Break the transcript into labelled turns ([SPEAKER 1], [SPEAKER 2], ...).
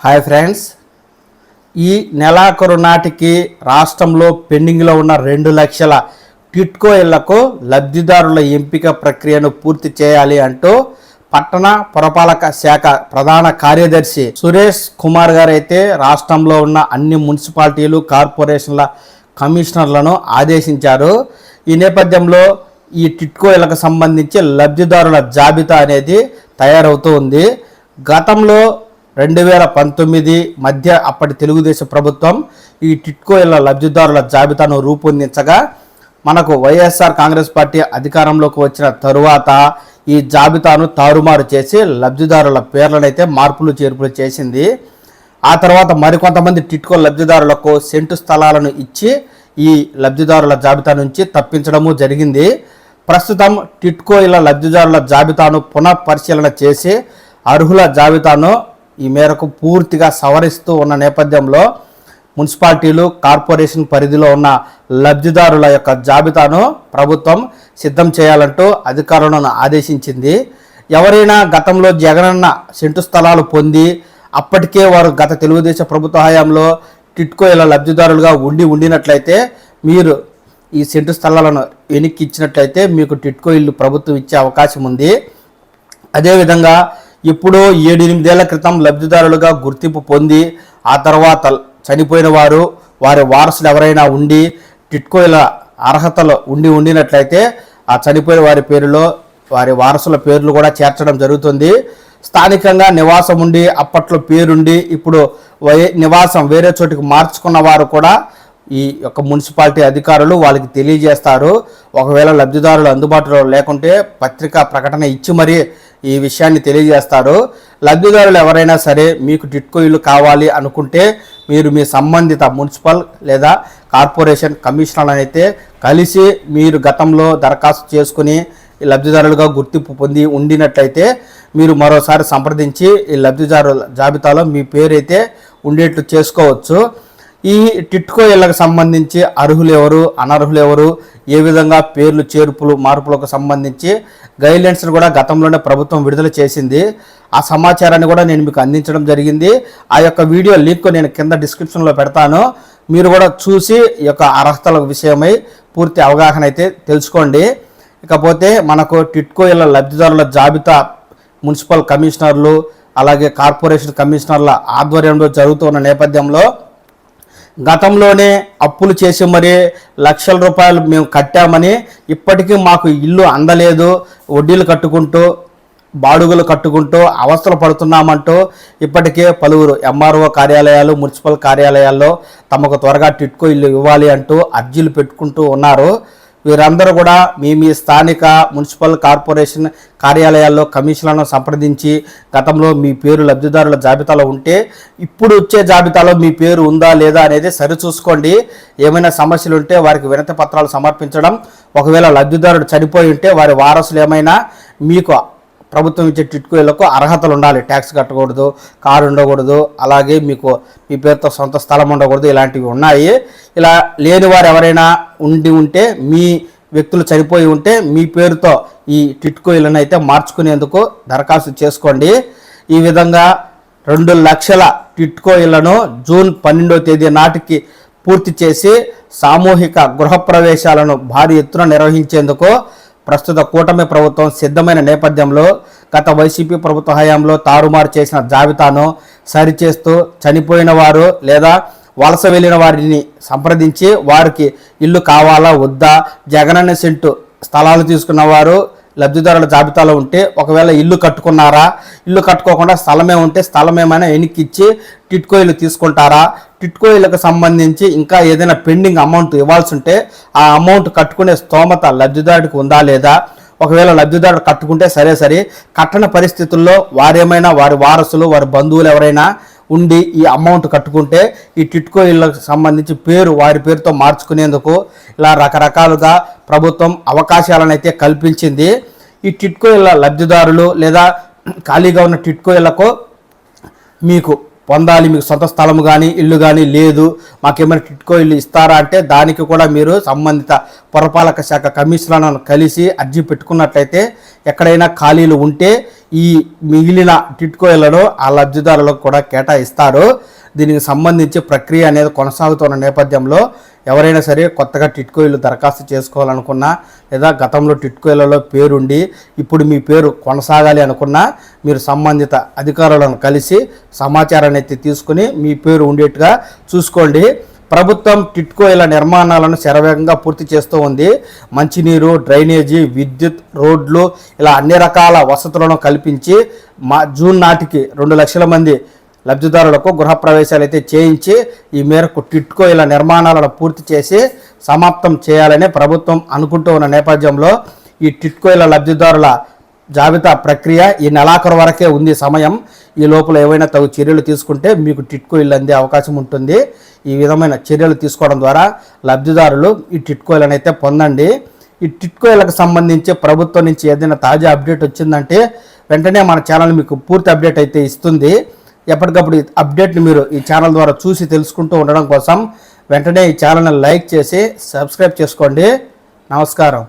[SPEAKER 1] Hi friends, ఈ నెలాఖరు నాటికి రాష్ట్రంలో పెండింగ్లో ఉన్న 2 లక్షల టిట్కో ఇళ్లకు లబ్ధిదారుల ఎంపిక ప్రక్రియను పూర్తి చేయాలి అంటూ పట్టణ పురపాలక శాఖ ప్రధాన కార్యదర్శి సురేష్ కుమార్ గారు అయితే రాష్ట్రంలో ఉన్న అన్ని మున్సిపాలిటీలు కార్పొరేషన్ల కమిషనర్లను ఆదేశించారు. ఈ నేపథ్యంలో ఈ టిట్కో ఇళ్లకు సంబంధించి లబ్ధిదారుల జాబితా అనేది తయారవుతూ ఉంది. గతంలో 2019 మధ్య అప్పటి తెలుగుదేశం ప్రభుత్వం ఈ టిట్కో ఇళ్ల లబ్ధిదారుల జాబితాను రూపొందించగా మనకు వైఎస్ఆర్ కాంగ్రెస్ పార్టీ అధికారంలోకి వచ్చిన తరువాత ఈ జాబితాను తారుమారు చేసి లబ్ధిదారుల పేర్లనైతే మార్పులు చేర్పులు చేసింది. ఆ తర్వాత మరికొంతమంది టిట్కో లబ్ధిదారులకు సెంటు స్థలాలను ఇచ్చి ఈ లబ్ధిదారుల జాబితా నుంచి తప్పించడము జరిగింది. ప్రస్తుతం టిట్కో ఇళ్ల లబ్ధిదారుల జాబితాను పునఃపరిశీలన చేసి అర్హుల జాబితాను ఈ మేరకు పూర్తిగా సవరిస్తూ ఉన్న నేపథ్యంలో మున్సిపాలిటీలు కార్పొరేషన్ పరిధిలో ఉన్న లబ్ధిదారుల యొక్క జాబితాను ప్రభుత్వం సిద్ధం చేయాలంటూ అధికారులను ఆదేశించింది. ఎవరైనా గతంలో జగనన్న సెంటు స్థలాలు పొంది అప్పటికే వారు గత తెలుగుదేశం ప్రభుత్వ హయాంలో టిట్కో ఇళ్ల లబ్ధిదారులుగా ఉండినట్లయితే మీరు ఈ సెంటు స్థలాలను వెనక్కి ఇచ్చినట్లయితే మీకు టిట్కో ఇల్లు ప్రభుత్వం ఇచ్చే అవకాశం ఉంది. అదేవిధంగా ఇప్పుడు 7-8 ఏళ్ల క్రితం లబ్ధిదారులుగా గుర్తింపు పొంది ఆ తర్వాత చనిపోయిన వారు వారి వారసులు ఎవరైనా ఉండి టిట్కో ఇళ్ల అర్హతలు ఉండినట్లయితే ఆ చనిపోయిన వారి పేరులో వారి వారసుల పేర్లు కూడా చేర్చడం జరుగుతుంది. స్థానికంగా నివాసం ఉండి అప్పట్లో పేరుండి ఇప్పుడు నివాసం వేరే చోటికి మార్చుకున్న వారు కూడా ఈ యొక్క మున్సిపాలిటీ అధికారులు వాళ్ళకి తెలియజేస్తారు. ఒకవేళ లబ్ధిదారులు అందుబాటులో లేకుంటే పత్రికా ప్రకటన ఇచ్చి మరీ ఈ విషయాన్ని తెలియజేస్తారు. లబ్ధిదారులు ఎవరైనా సరే మీకు టిట్కో ఇల్లు కావాలి అనుకుంటే మీరు మీ సంబంధిత మున్సిపల్ లేదా కార్పొరేషన్ కమిషనర్లను అయితే కలిసి మీరు గతంలో దరఖాస్తు చేసుకుని ఈ లబ్ధిదారులుగా గుర్తింపు పొంది ఉండినట్లయితే మీరు మరోసారి సంప్రదించి ఈ లబ్ధిదారుల జాబితాలో మీ పేరైతే ఉండేట్లు చేసుకోవచ్చు. ఈ టిట్కో ఇళ్లకు సంబంధించి అర్హులు ఎవరు అనర్హులు ఎవరు ఏ విధంగా పేర్లు చేర్పులు మార్పులకు సంబంధించి గైడ్లైన్స్ను కూడా గతంలోనే ప్రభుత్వం విడుదల చేసింది. ఆ సమాచారాన్ని కూడా నేను మీకు అందించడం జరిగింది. ఆ యొక్క వీడియో లింక్ నేను కింద డిస్క్రిప్షన్లో పెడతాను. మీరు కూడా చూసి ఈ యొక్క అర్హతల విషయమై పూర్తి అవగాహన అయితే తెలుసుకోండి. ఇకపోతే మనకు టిట్కో ఇళ్ల లబ్ధిదారుల జాబితా మున్సిపల్ కమిషనర్లు అలాగే కార్పొరేషన్ కమిషనర్ల ఆధ్వర్యంలో జరుగుతున్న నేపథ్యంలో గతంలోనే అప్పులు చేసి మరీ లక్షల రూపాయలు మేము కట్టామని ఇప్పటికీ మాకు ఇల్లు అందలేదు, వడ్డీలు కట్టుకుంటూ బాడుగులు కట్టుకుంటూ అవస్థలు పడుతున్నామంటూ ఇప్పటికే పలువురు ఎంఆర్ఓ కార్యాలయాలు మున్సిపల్ కార్యాలయాల్లో తమకు త్వరగా టిట్కో ఇల్లు ఇవ్వాలి అంటూ అర్జీలు పెట్టుకుంటూ ఉన్నారు. వీరందరూ కూడా మీ స్థానిక మున్సిపల్ కార్పొరేషన్ కార్యాలయాల్లో కమిషన్లను సంప్రదించి గతంలో మీ పేరు లబ్ధిదారుల జాబితాలో ఉంటే ఇప్పుడు వచ్చే జాబితాలో మీ పేరు ఉందా లేదా అనేది సరిచూసుకోండి. ఏమైనా సమస్యలు ఉంటే వారికి వినతి పత్రాలు సమర్పించడం, ఒకవేళ లబ్ధిదారుడు చనిపోయి ఉంటే వారి వారసులు ఏమైనా మీకు ప్రభుత్వం ఇచ్చే టిట్కో ఇళ్లకు అర్హతలు ఉండాలి. ట్యాక్స్ కట్టకూడదు, కారు ఉండకూడదు, అలాగే మీకు మీ పేరుతో సొంత స్థలం ఉండకూడదు, ఇలాంటివి ఉన్నాయి. ఇలా లేని వారు ఎవరైనా ఉంటే మీ వ్యక్తులు చనిపోయి ఉంటే మీ పేరుతో ఈ టిట్కో ఇళ్లను అయితే మార్చుకునేందుకు దరఖాస్తు చేసుకోండి. ఈ విధంగా 2 లక్షల టిట్కో ఇళ్లను జూన్ 12వ తేదీ నాటికి పూర్తి చేసి సామూహిక గృహప్రవేశాలను భారీ ఎత్తున నిర్వహించేందుకు ప్రస్తుత కూటమి ప్రభుత్వం సిద్ధమైన నేపథ్యంలో గత వైసీపీ ప్రభుత్వ హయాంలో తారుమారు చేసిన జాబితాను సరిచేస్తూ చనిపోయిన వారు లేదా వలస వెళ్ళిన వారిని సంప్రదించి వారికి ఇల్లు కావాలా వద్దా, జగనన్న సెంటు స్థలాలు తీసుకున్న వారు లబ్ధిదారుల జాబితాలో ఉంటే ఒకవేళ ఇల్లు కట్టుకున్నారా, ఇల్లు కట్టుకోకుండా స్థలమే ఉంటే స్థలం ఏమైనా ఎనిక్కిచ్చి టిట్కో ఇల్లు తీసుకుంటారా, టిట్కో ఇళ్లకు సంబంధించి ఇంకా ఏదైనా పెండింగ్ అమౌంట్ ఇవ్వాల్సి ఉంటే ఆ అమౌంట్ కట్టుకునే స్తోమత లబ్ధిదారుడికి ఉందా లేదా, ఒకవేళ లబ్ధిదారుడు కట్టుకుంటే సరే కట్టని పరిస్థితుల్లో వారేమైనా వారి వారసులు వారి బంధువులు ఎవరైనా ఉండి ఈ అమౌంట్ కట్టుకుంటే ఈ టిట్కో ఇళ్లకు సంబంధించి పేరు వారి పేరుతో మార్చుకునేందుకు ఇలా రకరకాలుగా ప్రభుత్వం అవకాశాలను అయితే కల్పించింది. ఈ టిట్కో ఇళ్ల లబ్ధిదారులు లేదా ఖాళీగా ఉన్న టిట్కో ఇళ్లకు మీకు పొందాలి, మీకు సొంత స్థలం కానీ ఇల్లు కానీ లేదు, మాకేమైనా టిట్కో ఇల్లు ఇస్తారా అంటే దానికి కూడా మీరు సంబంధిత పురపాలక శాఖ కమిషనర్లను కలిసి అర్జీ పెట్టుకున్నట్లయితే ఎక్కడైనా ఖాళీలు ఉంటే ఈ మిగిలిన టిట్కో ఇళ్లను ఆ లబ్ధిదారులకు కూడా కేటాయిస్తారు. దీనికి సంబంధించి ప్రక్రియ అనేది కొనసాగుతున్న నేపథ్యంలో ఎవరైనా సరే కొత్తగా టిట్కో ఇల్లు దరఖాస్తు చేసుకోవాలనుకున్నా లేదా గతంలో టిట్కో ఇళ్లలో పేరుండి ఇప్పుడు మీ పేరు కొనసాగాలి అనుకున్నా మీరు సంబంధిత అధికారులను కలిసి సమాచారాన్ని అయితే తీసుకుని మీ పేరు ఉండేట్టుగా చూసుకోండి. ప్రభుత్వం టిట్కో ఇళ్ల నిర్మాణాలను శరవేగంగా పూర్తి చేస్తూ ఉంది. మంచినీరు, డ్రైనేజీ, విద్యుత్, రోడ్లు ఇలా అన్ని రకాల వసతులను కల్పించి జూన్ నాటికి 2 లక్షల మంది లబ్ధిదారులకు గృహప్రవేశాలు అయితే చేయించి ఈ మేరకు టిట్కో ఇళ్ల నిర్మాణాలను పూర్తి చేసి సమాప్తం చేయాలని ప్రభుత్వం అనుకుంటూ ఉన్న నేపథ్యంలో ఈ టిట్కో ఇళ్ల లబ్ధిదారుల జాబితా ప్రక్రియ ఈ నెలాఖరు వరకే ఉంది సమయం. ఈ లోపల ఏవైనా తగు చర్యలు తీసుకుంటే మీకు టిట్కో ఇల్లు అందే అవకాశం ఉంటుంది. ఈ విధమైన చర్యలు తీసుకోవడం ద్వారా లబ్ధిదారులు ఈ టిట్కో ఇళ్ళని అయితే పొందండి. ఈ టిట్కో ఇళ్ళకి సంబంధించి ప్రభుత్వం నుంచి ఏదైనా తాజా అప్డేట్ వచ్చిందంటే వెంటనే మన ఛానల్ మీకు పూర్తి అప్డేట్ అయితే ఇస్తుంది. ఎప్పటికప్పుడు ఈ అప్డేట్ని మీరు ఈ ఛానల్ ద్వారా చూసి తెలుసుకుంటూ ఉండడం కోసం వెంటనే ఈ ఛానల్ని లైక్ చేసి సబ్స్క్రైబ్ చేసుకోండి. నమస్కారం.